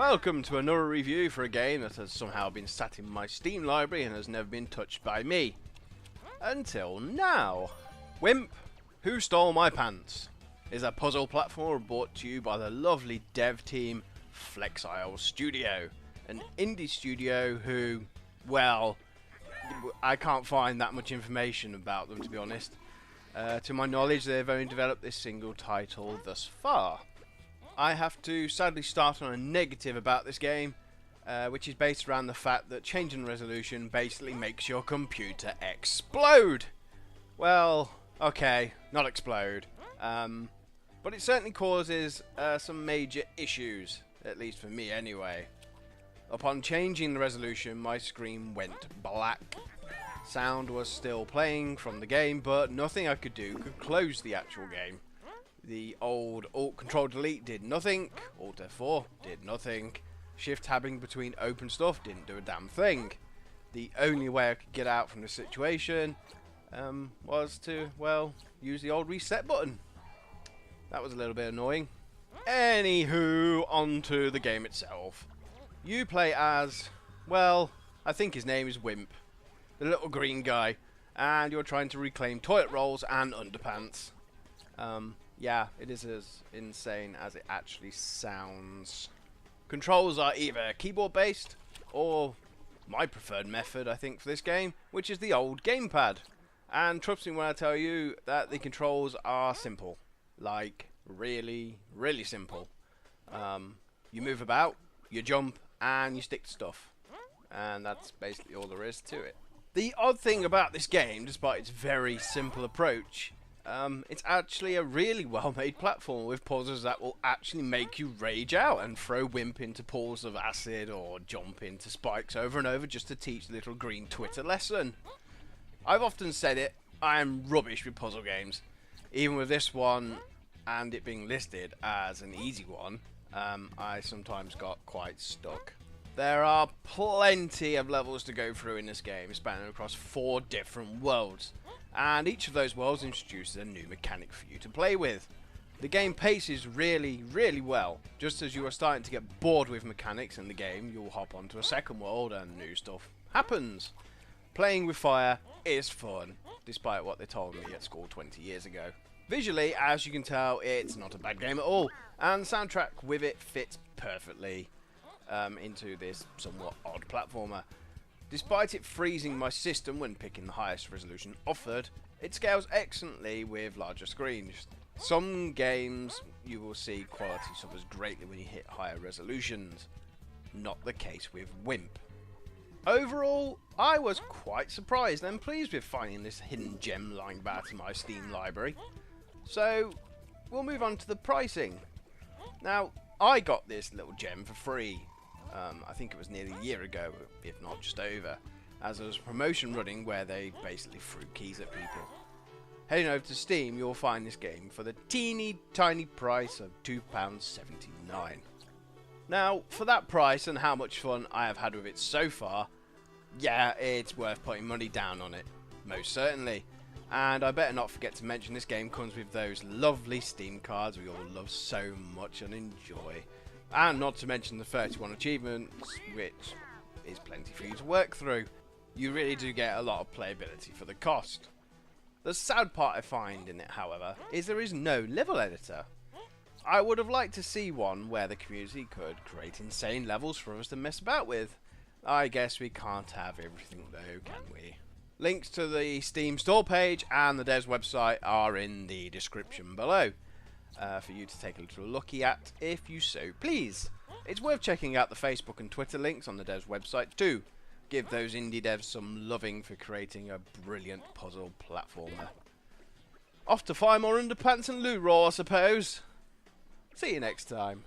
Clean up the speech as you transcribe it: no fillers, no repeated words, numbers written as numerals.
Welcome to another review for a game that has somehow been sat in my Steam library and has never been touched by me. Until now. Wimp, Who Stole My Pants? Is a puzzle platformer brought to you by the lovely dev team Flexile Studio. An indie studio who, well, I can't find that much information about them, to be honest. To my knowledge, they've only developed this single title thus far. I have to sadly start on a negative about this game, which is based around the fact that changing resolution basically makes your computer explode. Well, okay, not explode, but it certainly causes some major issues, at least for me anyway. Upon changing the resolution, my screen went black. Sound was still playing from the game, but nothing I could do could close the actual game. The old Alt Control Delete did nothing, Alt F4 did nothing, Shift tabbing between open stuff didn't do a damn thing. The only way I could get out from the situation was to, well, use the old reset button. That was a little bit annoying. Anywho, onto the game itself. You play as, well, I think his name is Wimp, the little green guy, and you're trying to reclaim toilet rolls and underpants. Yeah, it is as insane as it actually sounds. Controls are either keyboard based or my preferred method, I think, for this game, which is the old gamepad. And trust me when I tell you that the controls are simple. Like, really, really simple. You move about, you jump, and you stick to stuff. And that's basically all there is to it. The odd thing about this game, despite its very simple approach, it's actually a really well-made platform with puzzles that will actually make you rage out and throw Wimp into pools of acid or jump into spikes over and over just to teach the little green twit a lesson. I've often said it, I am rubbish with puzzle games. Even with this one and it being listed as an easy one, I sometimes got quite stuck. There are plenty of levels to go through in this game, spanning across 4 different worlds, and each of those worlds introduces a new mechanic for you to play with. The game paces really, really well. Just as you are starting to get bored with mechanics in the game, you'll hop onto a second world and new stuff happens. Playing with fire is fun, despite what they told me at school 20 years ago. Visually, as you can tell, it's not a bad game at all, and the soundtrack with it fits perfectly into this somewhat odd platformer. Despite it freezing my system when picking the highest resolution offered, it scales excellently with larger screens. Some games you will see quality suffers greatly when you hit higher resolutions. Not the case with Wimp. Overall, I was quite surprised and pleased with finding this hidden gem lying about in my Steam library. So, we'll move on to the pricing. Now, I got this little gem for free. I think it was nearly a year ago, if not just over, as there was a promotion running where they basically threw keys at people. Heading over to Steam, you'll find this game for the teeny tiny price of £2.79. Now, for that price and how much fun I have had with it so far, yeah, it's worth putting money down on it, most certainly. And I better not forget to mention this game comes with those lovely Steam cards we all love so much and enjoy. And not to mention the 31 achievements, which is plenty for you to work through. You really do get a lot of playability for the cost. The sad part I find in it, however, is there is no level editor. I would have liked to see one where the community could create insane levels for us to mess about with. I guess we can't have everything though, can we? Links to the Steam store page and the dev's website are in the description below. For you to take a little looky at if you so please. It's worth checking out the Facebook and Twitter links on the dev's website too. Give those indie devs some loving for creating a brilliant puzzle platformer. Off to find more underpants and loo roll, I suppose. See you next time.